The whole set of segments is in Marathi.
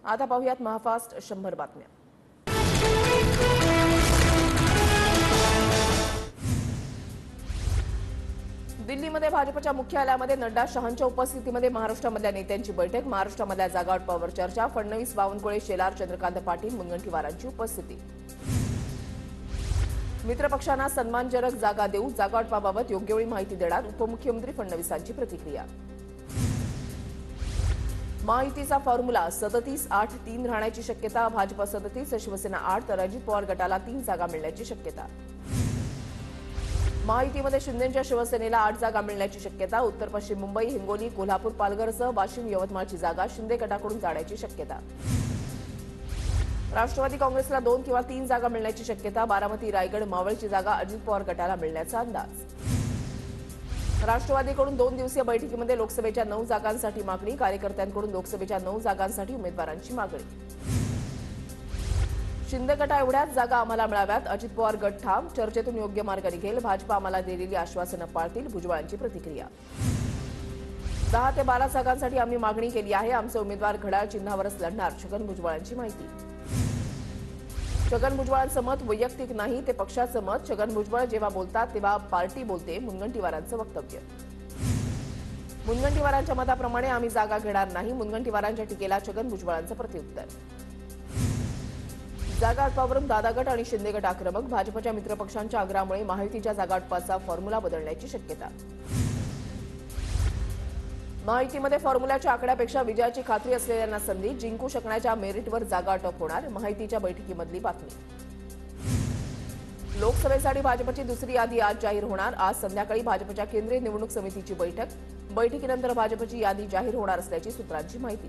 आता पाहूयात महाफास्ट 100 बातम्या। दिल्लीमध्ये भाजपच्या मुख्यालयामध्ये नड्डा शहांच्या उपस्थितीमध्ये महाराष्ट्रामधल्या नेत्यांची बैठक। महाराष्ट्रामधल्या जागावाटपावर चर्चा। फडणवीस, बावनकुळे, शेलार, चंद्रकांत पाटील, मुनगंटीवारांची उपस्थिती। मित्रपक्षांना सन्मानजनक जागा देऊ, जागावाटपाबाबत योग्य वेळी माहिती देणार उपमुख्यमंत्री फडणवीसांची प्रतिक्रिया। महायुतीचा फॉर्म्युला 37-8-3 राहण्याची शक्यता। भाजप 37, शिवसेना 8 तर अजित पवार गटाला 3 जागा मिळण्याची शक्यता। महायुतीमध्ये शिंदेंच्या शिवसेनेला 8 जागा मिळण्याची शक्यता। उत्तर पश्चिम मुंबई, हिंगोली, कोल्हापूर, पालघरसह वाशिम, यवतमाळची जागा शिंदे गटाकडून जाण्याची शक्यता। राष्ट्रवादी काँग्रेसला 2 किंवा 3 जागा मिळण्याची शक्यता। बारामती, रायगड, मावळची जागा अजित पवार गटाला मिळण्याचा अंदाज। राष्ट्रवादीकडून 2 दिवसीय बैठकीमध्ये लोकसभेच्या 9 जागांसाठी मागणी। कार्यकर्त्यांकडून लोकसभेच्या 9 जागांसाठी उमेदवारांची मागणी। शिंदे गटा एवढ्याच जागा आम्हाला मिळाव्यात, अजित पवार गट ठाम। चर्चेतून योग्य मार्ग निघेल, भाजप आम्हाला दिलेली आश्वासनं पाळतील, भुजबळांची प्रतिक्रिया। 10 ते 12 जागांसाठी आम्ही मागणी केली आहे, आमचे उमेदवार घड्याळ चिन्हावरच लढणार, छगन भुजबळांची माहिती। छगन भुजबळांचं मत वैयक्तिक नाही, ते पक्षाचं मत। छगन भुजबळ जेव्हा बोलतात तेव्हा पार्टी बोलते, मुनगंटीवारांचं वक्तव्य। मुनगंटीवारांच्या मताप्रमाणे आम्ही जागा घेणार नाही, मुनगंटीवारांच्या टीकेला छगन भुजबळांचं प्रत्युत्तर। जागावाटपावरून दादा गट आणि शिंदे गट आक्रमक। भाजपच्या मित्रपक्षांच्या आग्रहामुळे महायुतीच्या जागावाटपाचा फॉर्म्युला बदलण्याची शक्यता। महायुतीमध्ये फॉर्म्युल्याच्या आकड्यापेक्षा विजयाची खात्री असलेल्यांना संधी, जिंकू शकण्याच्या मेरिटवर जागावाटप होणार, महायुतीच्या बैठकीमधली बातमी। लोकसभेसाठी भाजपची दुसरी यादी आज जाहीर होणार। आज संध्याकाळी भाजपच्या केंद्रीय निवडणूक समितीची बैठक। बैठकीनंतर भाजपची यादी जाहीर होणार असल्याची सूत्रांची माहिती।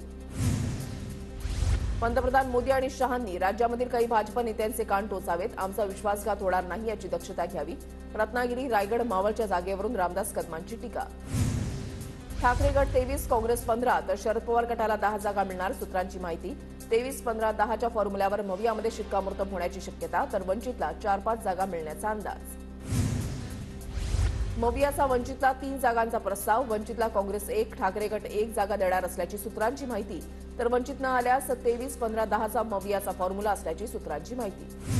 पंतप्रधान मोदी आणि शहांनी राज्यामधील काही भाजप नेत्यांचे कान टोचावेत, आमचा विश्वासघात होणार नाही याची दक्षता घ्यावी। रत्नागिरी, रायगड, मावळच्या जागेवरून रामदास कदमांची टीका। ठाकरे गट 23, काँग्रेस 15 तर शरद पवार गटाला 10 जागा मिळणार, सूत्रांची माहिती। 23-15-10च्या फॉर्म्युल्यावर मवियामध्ये शिक्कामोर्तब होण्याची शक्यता, तर वंचितला 4-5 जागा मिळण्याचा अंदाज। मवियाचा वंचितला 3 जागांचा प्रस्ताव। वंचितला काँग्रेस 1, ठाकरे गट 1 जागा देणार असल्याची सूत्रांची माहिती, तर वंचित न आल्यास 23-15-10चा मवियाचा फॉर्म्युला असल्याची सूत्रांची माहिती।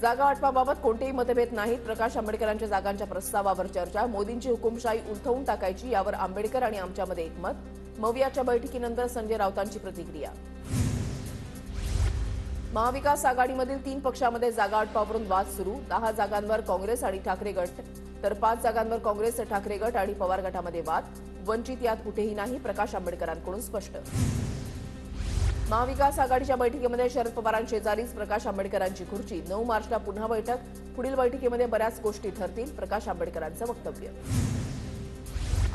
जागा वाटपाबाबत कोणतेही मतभेद नाहीत, प्रकाश आंबेडकरांच्या जागांच्या प्रस्तावावर चर्चा। मोदींची हुकुमशाही उलथवून टाकायची यावर आंबेडकर आणि आमच्यामध्ये एकमत। मवियाच्या बैठकीनंतर संजय राऊतांची प्रतिक्रिया। महाविकास आघाडीमधील 3 पक्षांमध्ये जागा वाटपावरून वाद सुरू। 10 जागांवर काँग्रेस आणि ठाकरे गट तर 5 जागांवर काँग्रेस, ठाकरे गट आणि पवार गटामध्ये वाद। वंचित यात कुठेही नाही, प्रकाश आंबेडकरांकडून स्पष्ट। महाविकास आघाडीच्या बैठकीमध्ये शरद पवारांशेजारीच प्रकाश आंबेडकरांची खुर्ची। 9 मार्चला पुन्हा बैठक, पुढील बैठकीमध्ये बऱ्याच गोष्टी ठरतील, प्रकाश आंबेडकरांचं वक्तव्य।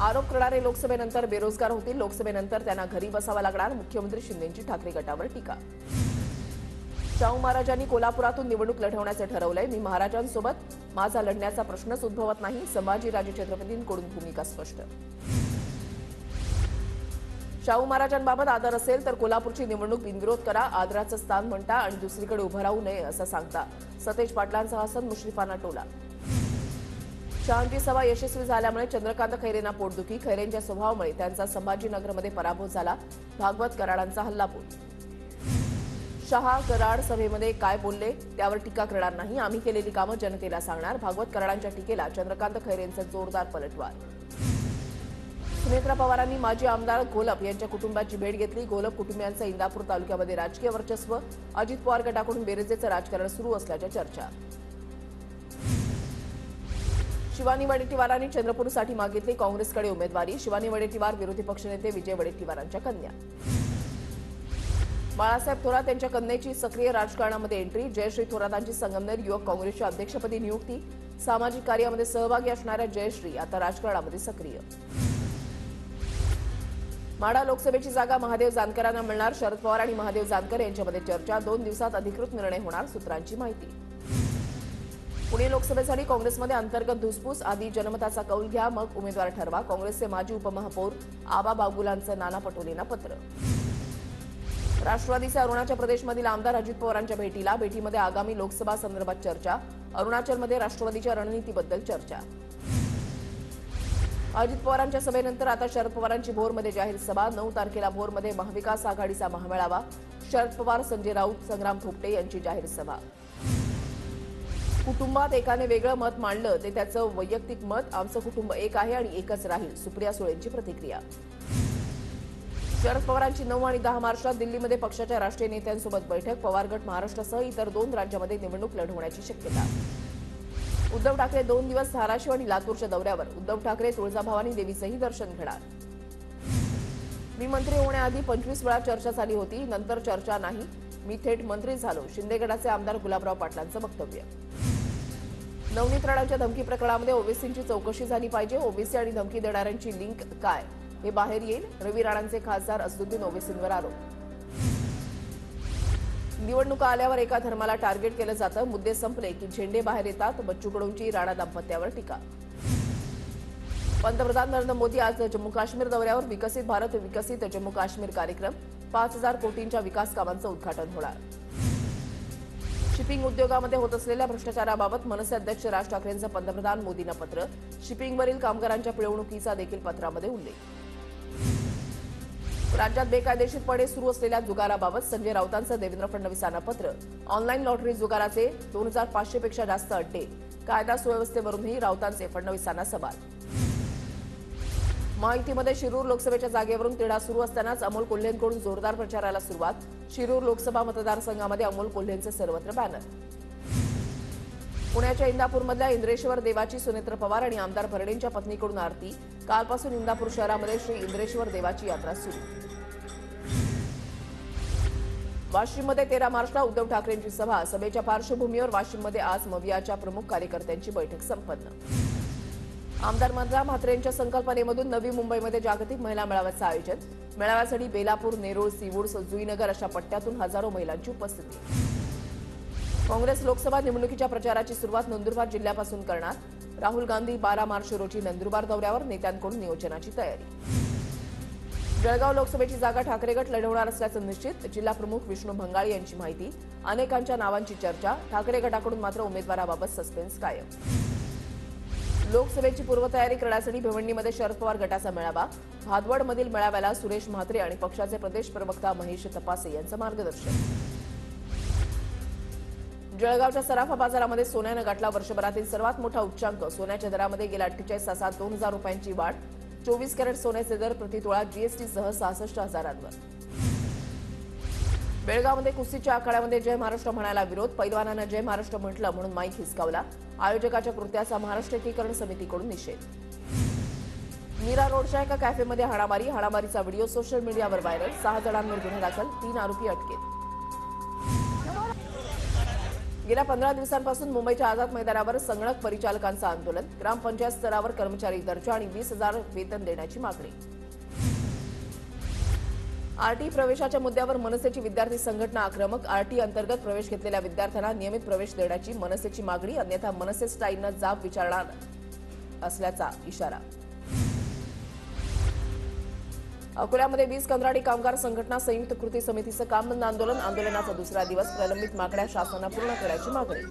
आरोप करणारे लोकसभेनंतर बेरोजगार होतील, लोकसभेनंतर त्यांना घरी बसावं लागणार, मुख्यमंत्री शिंदेंची ठाकरे गटावर टीका। शाहू महाराजांनी कोल्हापुरातून निवडणूक लढवण्याचं ठरवलंय, मी महाराजांसोबत, माझा लढण्याचा प्रश्नच उद्भवत नाही, संभाजीराजे छत्रपतींकडून भूमिका स्पष्ट। शाहू महाराजांबाबत आदर असेल तर कोल्हापूरची निवडणूक बिनविरोध करा, आदराचं स्थान म्हणता आणि दुसरीकडे उभं राहू नये असं सांगता, सतेज पाटलांचा हसन मुश्रीफांना टोला। शहांची सभा यशस्वी झाल्यामुळे चंद्रकांत खैरेंना पोटदुखी, खैरेंच्या स्वभावामुळे त्यांचा संभाजीनगरमध्ये पराभव झाला, भागवत कराडांचा हल्लाबोल। शहा कराड सभेमध्ये काय बोलले त्यावर टीका करणार नाही, आम्ही केलेली कामं जनतेला सांगणार, भागवत कराडांच्या टीकेला चंद्रकांत खैरेंचा जोरदार पलटवार। सुनेत्रा पवारांनी माजी आमदार घोलप यांच्या कुटुंबाची भेट घेतली, घोलप कुटुंबियांचं इंदापूर तालुक्यामध्ये राजकीय वर्चस्व, अजित पवार गटाकडून बेरजेचं राजकारण सुरू असल्याच्या चर्चा। शिवानी वडेट्टीवारांनी चंद्रपूरसाठी मागितली काँग्रेसकडे उमेदवारी, शिवानी वडेट्टीवार विरोधी पक्षनेते विजय वडेट्टीवारांच्या कन्या। बाळासाहेब थोरात यांच्या कन्येची सक्रिय राजकारणामध्ये एंट्री, जयश्री थोरातांची संगमनेर युवक काँग्रेसच्या अध्यक्षपदी नियुक्ती, सामाजिक कार्यामध्ये सहभागी असणाऱ्या जयश्री आता राजकारणामध्ये सक्रिय। माढा लोकसभेची जागा महादेव जानकरांना मिळणार, शरद पवार आणि महादेव जानकर यांच्यामध्ये चर्चा, 2 दिवसात अधिकृत निर्णय होणार, सूत्रांची माहिती। पुणे लोकसभेसाठी काँग्रेसमध्ये अंतर्गत धुसफूस, आधी जनमताचा कौल घ्या मग उमेदवार ठरवा, काँग्रेसचे माजी उपमहापौर आबा बागुलांचं नाना पटोलेंना पत्र। राष्ट्रवादीचे अरुणाचल प्रदेशमधील आमदार अजित पवारांच्या भेटीला, भेटीमध्ये आगामी लोकसभा संदर्भात चर्चा, अरुणाचलमध्ये राष्ट्रवादीच्या रणनीतीबद्दल चर्चा। अजित पवारांच्या सभेनंतर आता शरद पवारांची भोरमध्ये जाहीर सभा. 9 तारखेला भोरमध्ये महाविकास आघाडीचा महामेळावा. शरद पवार, संजय राऊत, संग्राम थोपटे यांची जाहीर सभा. कुटुंबात एकाने वेगळं मत मांडलं ते त्याचं वैयक्तिक मत. आमचं कुटुंब एक आहे आणि एकच राहील, सुप्रिया सुळेंची प्रतिक्रिया. शरद पवारांची 9 आणि 10 मार्चला दिल्लीमध्ये पक्षाच्या राष्ट्रीय नेत्यांसोबत बैठक. पवार गट महाराष्ट्रासह इतर 2 राज्यांमध्ये निवडणूक लढवण्याची शक्यता. उद्धव ठाकरे 2 दिवस धाराशिव आणि लातूरच्या दौऱ्यावर. उद्धव ठाकरे तुळजाभवानी देवीचंही दर्शन घेणार. मी मंत्री होण्याआधी 25 वेळा चर्चा झाली होती, नंतर चर्चा नाही, मी थेट मंत्री झालो. शिंदे गटाचे आमदार गुलाबराव पाटलांचं वक्तव्य. नवनीत राणांच्या धमकी प्रकरणामध्ये ओबीसींची चौकशी झाली पाहिजे. ओबीसी आणि धमकी देणाऱ्यांची लिंक काय हे बाहेर येईल. रवी राणांचे खासदार असदुद्दीन ओबीसींवर आरोप. निवडणुका आल्यावर एका धर्माला टार्गेट केलं जातं. मुद्दे संपले की झेंडे बाहेर येतात. बच्चू कडूंची राणा दाम्पत्यावर टीका. पंतप्रधान नरेंद्र मोदी आज जम्मू काश्मीर दौऱ्यावर. विकसित भारत विकसित जम्मू काश्मीर कार्यक्रम. 5,000 कोटींच्या विकास कामांचं उद्घाटन होणार. शिपिंग उद्योगामध्ये होत असलेल्या भ्रष्टाचाराबाबत मनसे अध्यक्ष राज ठाकरेंचं पंतप्रधान मोदींना पत्र. शिपिंगवरील कामगारांच्या पिळवणुकीचा देखील पत्रामध्ये उल्लेख. राज्यात बेकायदेशीरपणे सुरू असलेल्या जुगाराबाबत संजय राऊतांचं देवेंद्र फडणवीसांना पत्र. ऑनलाईन लॉटरी जुगाराचे 2,500 पेक्षा जास्त अड्डे. कायदा सुव्यवस्थेवरूनही राऊतांचे फडणवीसांना सवाल. महायुतीमध्ये शिरूर लोकसभेच्या जागेवरून तिढा सुरू असतानाच अमोल कोल्हेंकडून जोरदार प्रचाराला सुरुवात. शिरूर लोकसभा मतदारसंघामध्ये अमोल कोल्हेंचे सर्वत्र बॅनर. पुण्याच्या इंदापूरमधल्या इंद्रेश्वर देवाची सुनेत्र पवार आणि आमदार भरडेंच्या पत्नीकडून आरती. कालपासून इंदापूर शहरामध्ये श्री इंद्रेश्वर देवाची यात्रा सुरू. वाशिममध्ये 13 मार्चला उद्धव ठाकरेंची सभा. सभेच्या पार्श्वभूमीवर वाशिममध्ये आज मवियाच्या प्रमुख कार्यकर्त्यांची बैठक संपन्न. आमदार मनराम म्हात्रेंच्या संकल्पनेमधून नवी मुंबईमध्ये जागतिक महिला मेळाव्याचं आयोजन. मेळाव्यासाठी बेलापूर, नेरूळ, सीवूड, जुईनगर अशा पट्ट्यातून हजारो महिलांची उपस्थिती. काँग्रेस लोकसभा निवडणुकीच्या प्रचाराची सुरुवात नंदुरबार जिल्ह्यापासून करणार. राहुल गांधी 12 मार्च रोजी नंदुरबार दौऱ्यावर. नेत्यांकडून नियोजनाची तयारी. जळगाव लोकसभेची जागा ठाकरे गट लढवणार असल्याचं निश्चित. जिल्हा प्रमुख विष्णू भंगाळी यांची माहिती. अनेकांच्या नावांची चर्चा. ठाकरे गटाकडून मात्र उमेदवाराबाबत सस्पेन्स कायम. लोकसभेची पूर्वतयारी करण्यासाठी भिवंडीमध्ये शरद पवार गटाचा मेळावा. भादवडमधील मेळाव्याला सुरेश म्हात्रे आणि पक्षाचे प्रदेश प्रवक्ता महेश तपासे यांचं मार्गदर्शन. जळगावच्या सराफा बाजारामध्ये सोन्यानं गाठला वर्षभरातील सर्वात मोठा उच्चांक. सोन्याच्या दरामध्ये गेल्या 48 तासात 2,000 रुपयांची वाढ. 24 कॅरेट सोन्याचे दर प्रतितोळा जीएसटीसह 66,000वर. बेळगावमध्ये कुस्तीच्या आखाड्यामध्ये जय महाराष्ट्र म्हणायला विरोध. पैलवानानं जय महाराष्ट्र म्हटलं म्हणून माईक हिसकावला. आयोजकाच्या कृत्याचा महाराष्ट्र एकीकरण समितीकडून निषेध. मीरा रोडच्या एका कॅफेमध्ये हाणामारी. हाणामारीचा व्हिडिओ सोशल मीडियावर व्हायरल. 6 जणांवर गुन्हा दाखल. 3 आरोपी अटकेत. गेल्या 15 दिवसांपासून मुंबईच्या आझाद मैदानावर संगणक परिचालकांचं आंदोलन. ग्रामपंचायत स्तरावर कर्मचारी दर्जा आणि 20,000 वेतन देण्याची मागणी. आरटी प्रवेशाच्या मुद्द्यावर मनसेची विद्यार्थी संघटना आक्रमक. आरटी अंतर्गत प्रवेश घेतलेल्या विद्यार्थ्यांना नियमित प्रवेश देण्याची मनसेची मागणी. अन्यथा मनसे स्टाईलनं जाब विचारणार असल्याचा इशारा. अकोल्यामध्ये 20 कंत्राटी कामगार संघटना संयुक्त कृती समितीचं काम बंद आंदोलन. आंदोलनाचा दुसरा दिवस. प्रलंबित मागण्या शासनाला पूर्ण करण्याची मागणी.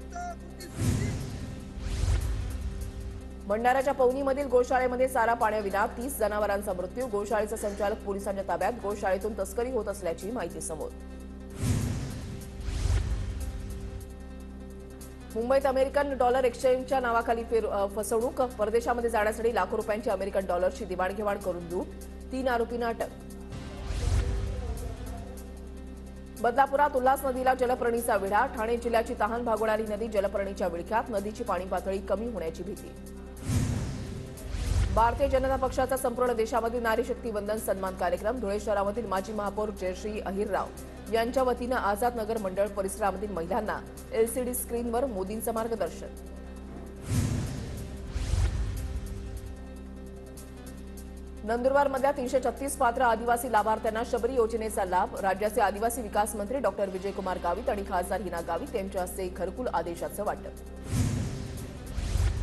भंडाऱ्याच्या पवनीमधील गोशाळेमध्ये चारा पाण्याविना 30 जनावरांचा मृत्यू. गोशाळेचा संचालक पोलिसांच्या ताब्यात. गोशाळेतून तस्करी होत असल्याची माहिती समोर. मुंबईत अमेरिकन डॉलर एक्सचेंजच्या नावाखाली फसवणूक. परदेशामध्ये जाण्यासाठी लाखो रुपयांची अमेरिकन डॉलरची दिवाणघेवाण करून लूट. 3 आरोपींना अटक. बदलापुरात उल्हास नदीला जलपर्णीचा वेढा. ठाणे जिल्ह्याची तहान भागवणारी नदी जलपर्णीच्या विळख्यात. नदीची पाणी पातळी कमी होण्याची भीती. भारतीय जनता पक्षाचा संपूर्ण देशामध्ये नारी शक्ती वंदन सन्मान कार्यक्रम. धुळे शहरामधील माजी महापौर जयश्री अहिरराव यांच्या वतीनं आझाद नगर मंडळ परिसरामधील महिलांना एलसीडी स्क्रीनवर मोदींचं मार्गदर्शन. नंदुरबारमधल्या 336 पात्र आदिवासी लाभार्थ्यांना शबरी योजनेचा लाभ. राज्याचे आदिवासी विकास मंत्री डॉक्टर विजयकुमार गावित आणि खासदार हिना गावित यांच्या हस्ते घरकुल आदेशाचं वाटप.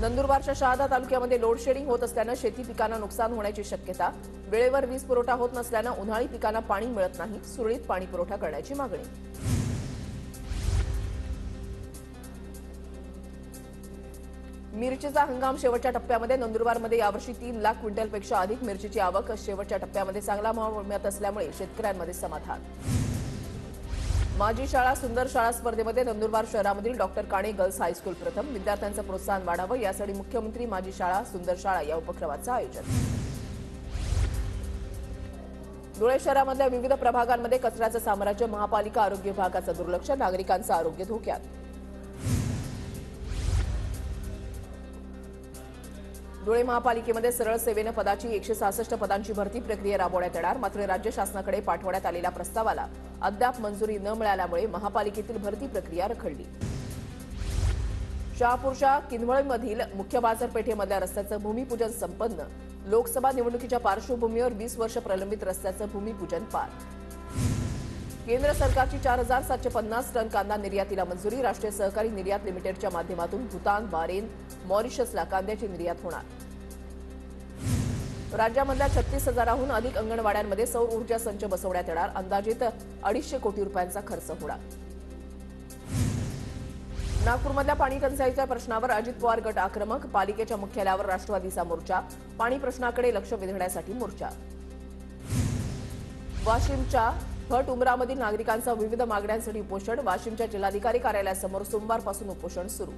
नंदुरबारच्या शहादा तालुक्यामध्ये लोड शेडिंग होत असल्यानं शेती पिकांना नुकसान होण्याची शक्यता. वेळेवर वीज पुरवठा होत नसल्यानं उन्हाळी पिकांना पाणी मिळत नाही. सुरळीत पाणी पुरवठा करण्याची मागणी. मिरचीचा हंगाम शेवटच्या टप्प्यामध्ये नंदुरबारमध्ये यावर्षी 3 लाख क्विंटलपेक्षा अधिक मिरचीची आवक. शेवटच्या टप्प्यामध्ये चांगला भाव मिळत असल्यामुळे शेतकऱ्यांमध्ये समाधान. माझी शाळा सुंदर शाळा स्पर्धेमध्ये नंदुरबार शहरामधील डॉक्टर काणे गर्ल्स हायस्कूल प्रथम. विद्यार्थ्यांचं प्रोत्साहन वाढावं यासाठी मुख्यमंत्री माझी शाळा सुंदर शाळा या उपक्रमाचं आयोजन. धुळे शहरामधल्या विविध प्रभागांमध्ये कचऱ्याचं साम्राज्य. महापालिका आरोग्य विभागाचं दुर्लक्ष. नागरिकांचं आरोग्य धोक्यात. धुळे महापालिकेमध्ये सरळ सेवेनं पदाची 166 पदांची भरती प्रक्रिया राबवण्यात येणार. मात्र राज्य शासनाकडे पाठवण्यात आलेल्या प्रस्तावाला अद्याप मंजुरी न मिळाल्यामुळे महापालिकेतील भरती प्रक्रिया रखडली. शहापूरच्या किनवळमधील मुख्य बाजारपेठेमधल्या रस्त्याचं भूमिपूजन संपन्न. लोकसभा निवडणुकीच्या पार्श्वभूमीवर 20 वर्ष प्रलंबित रस्त्याचं भूमिपूजन पार. केंद्र सरकारची 4750 टन कांदा निर्यातीला मंजुरी. राष्ट्रीय सहकारी निर्यात लिमिटेडच्या माध्यमातून भूतान, बहारेन, मॉरिशसला कांद्याची निर्यात होणार. राज्यामधल्या 36,000हून अधिक अंगणवाड्यांमध्ये सौर ऊर्जा संच बसवण्यात येणार. अंदाजित 250 कोटी रुपयांचा खर्च होणार. नागपूरमधल्या पाणी टंचाईच्या प्रश्नावर अजित पवार गट आक्रमक. पालिकेच्या मुख्यालयावर राष्ट्रवादीचा मोर्चा. पाणी प्रश्नाकडे लक्ष वेधण्यासाठी मोर्चा. वाशिमच्या भट उमरामधील नागरिकांचा विविध मागण्यांसाठी उपोषण. वाशिमच्या जिल्हाधिकारी कार्यालयासमोर सोमवारपासून उपोषण सुरू.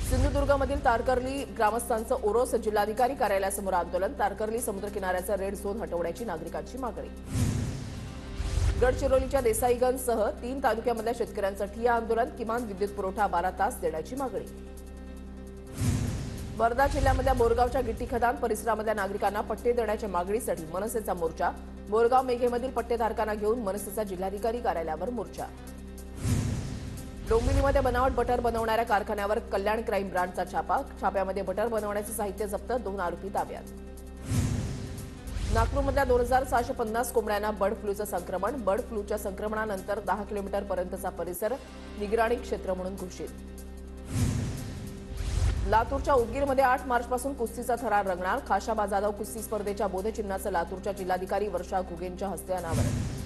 सिंधुदुर्गमधील तारकर्ली ग्रामस्थांचं ओरोस. जिल्हाधिकारी कार्यालयासमोर आंदोलन. तारकर्ली समुद्र किनाऱ्याचा रेड झोन हटवण्याची नागरिकांची मागणी. गडचिरोलीच्या देसाईगंजसह 3 तालुक्यामधल्या शेतकऱ्यांचं ठिय्या आंदोलन. किमान विद्युत पुरवठा 12 तास देण्याची मागणी. वर्धा जिल्ह्यामधल्या बोरगावच्या गिट्टी खदान परिसरामधल्या नागरिकांना पट्टे देण्याच्या मागणीसाठी मनसेचा मोर्चा. बोरगाव मेघेमधील पट्टेधारकांना घेऊन मनसेचा जिल्हाधिकारी कार्यालयावर मोर्चा. डोंबिवलीमध्ये बनावट बटर बनवणाऱ्या कारखान्यावर कल्याण क्राईम ब्रांचचा छापा. छाप्यामध्ये बटर बनवण्याचं साहित्य जप्त. 2 आरोपी ताब्यात. नागपूरमधल्या 2650 कोंबड्यांना बर्ड फ्लूचं संक्रमण. बर्ड फ्लूच्या संक्रमणानंतर 10 किलोमीटरपर्यंतचा परिसर निगराणी क्षेत्र म्हणून घोषित. लातूरच्या उदगीरमध्ये 8 मार्चपासून कुस्तीचा थरार रंगणार. खाशाबा जाधव कुस्ती स्पर्धेच्या बोधचिन्हाचं लातूरच्या जिल्हाधिकारी वर्षा घुगेंच्या हस्ते अनावरण.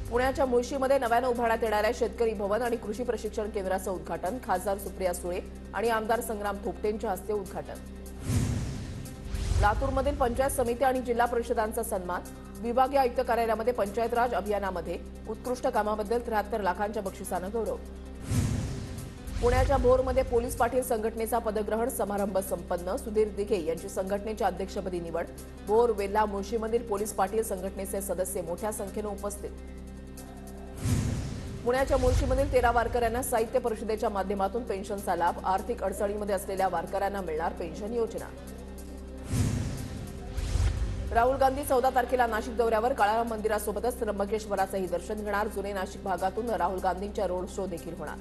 पुण्याच्या मुळशीमध्ये नव्यानं उभारण्यात येणाऱ्या शेतकरी भवन आणि कृषी प्रशिक्षण केंद्राचं उद्घाटन. खासदार सुप्रिया सुळे आणि आमदार संग्राम थोपटेंच्या हस्ते उद्घाटन. लातूरमधील पंचायत समिती आणि जिल्हा परिषदांचा सन्मान. विभागीय आयुक्त कार्यालयामध्ये पंचायत राज अभियानामध्ये उत्कृष्ट कामाबद्दल 73 लाखांच्या बक्षिसानं गौरव. पुण्याच्या भोरमध्ये पोलीस पाटील संघटनेचा पदग्रहण समारंभ संपन्न. सुधीर दिघे यांची संघटनेच्या अध्यक्षपदी निवड. भोर, वेल्हा, मुळशीमधील पोलीस पाटील संघटनेचे सदस्य मोठ्या संख्येनं उपस्थित. पुण्याच्या मुळशीमधील 13 वारकऱ्यांना साहित्य परिषदेच्या माध्यमातून पेन्शनचा लाभ. आर्थिक अडचणीमध्ये असलेल्या वारकऱ्यांना मिळणार पेन्शन योजना. राहुल गांधी 14 तारखेला नाशिक दौऱ्यावर. काळाराम मंदिरासोबतच त्र्यंबकेश्वराचंही दर्शन घेणार. जुने नाशिक भागातून राहुल गांधींच्या रोड शो देखील होणार.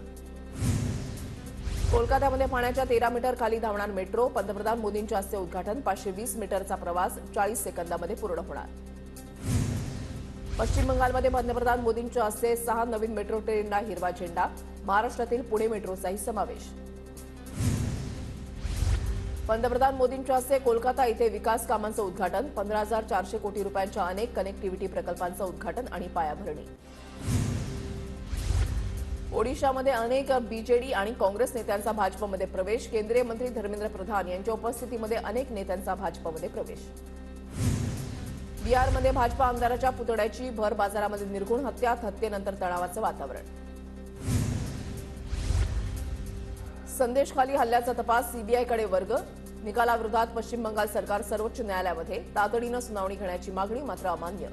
कोलकात्यामध्ये पाण्याच्या 13 मीटर खाली धावणार मेट्रो. पंतप्रधान मोदींच्या हस्ते उद्घाटन. 520 मीटरचा प्रवास 40 सेकंदामध्ये पूर्ण होणार. पश्चिम बंगालमध्ये पंतप्रधान मोदींच्या हस्ते 6 नवीन मेट्रो ट्रेनला हिरवा झेंडा. महाराष्ट्रातील पुणे मेट्रोचाही समावेश. पंतप्रधान मोदींच्या हस्ते कोलकाता इथे विकास कामांचं उद्घाटन. 15,400 कोटी रुपयांच्या अनेक कनेक्टिव्हिटी प्रकल्पांचं उद्घाटन आणि पायाभरणी. ओडिशामध्ये अनेक बीजेडी आणि काँग्रेस नेत्यांचा भाजपमध्ये प्रवेश. केंद्रीय मंत्री धर्मेंद्र प्रधान यांच्या उपस्थितीमध्ये अनेक नेत्यांचा भाजपमध्ये प्रवेश. बिहारमध्ये भाजपा आमदाराच्या पुतळ्याची भर बाजारामध्ये निर्घुण हत्या. हत्येनंतर तणावाचं वातावरण. संदेशखाली हल्ल्याचा तपास सीबीआयकडे वर्ग. निकालाविरोधात पश्चिम बंगाल सरकार सर्वोच्च न्यायालयामध्ये. तातडीनं सुनावणी घेण्याची मागणी मात्र अमान्य.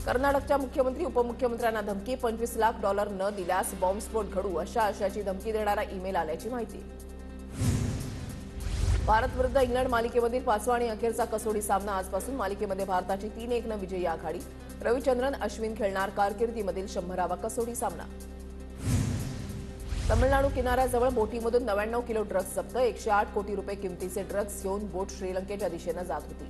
कर्नाटकच्या मुख्यमंत्री उपमुख्यमंत्र्यांना धमकी. $25 लाख न दिल्यास बॉम्बस्फोट घडू अशा आशयाची धमकी देणारा ईमेल आल्याची माहिती. भारत विरुद्ध इंग्लंड मालिकेमधील 5वा आणि अखेरचा कसोटी सामना आजपासून. मालिकेमध्ये भारताची 3-1 विजयी आघाडी. रविचंद्रन अश्विन खेळणार कारकिर्दीमधील 100वा कसोटी सामना. तमिळनाडू किनाऱ्याजवळ बोटीमधून 99 किलो ड्रग्ज जप्त. 108 कोटी रुपये किमतीचे ड्रग्ज घेऊन बोट श्रीलंकेच्या दिशेनं जात होती.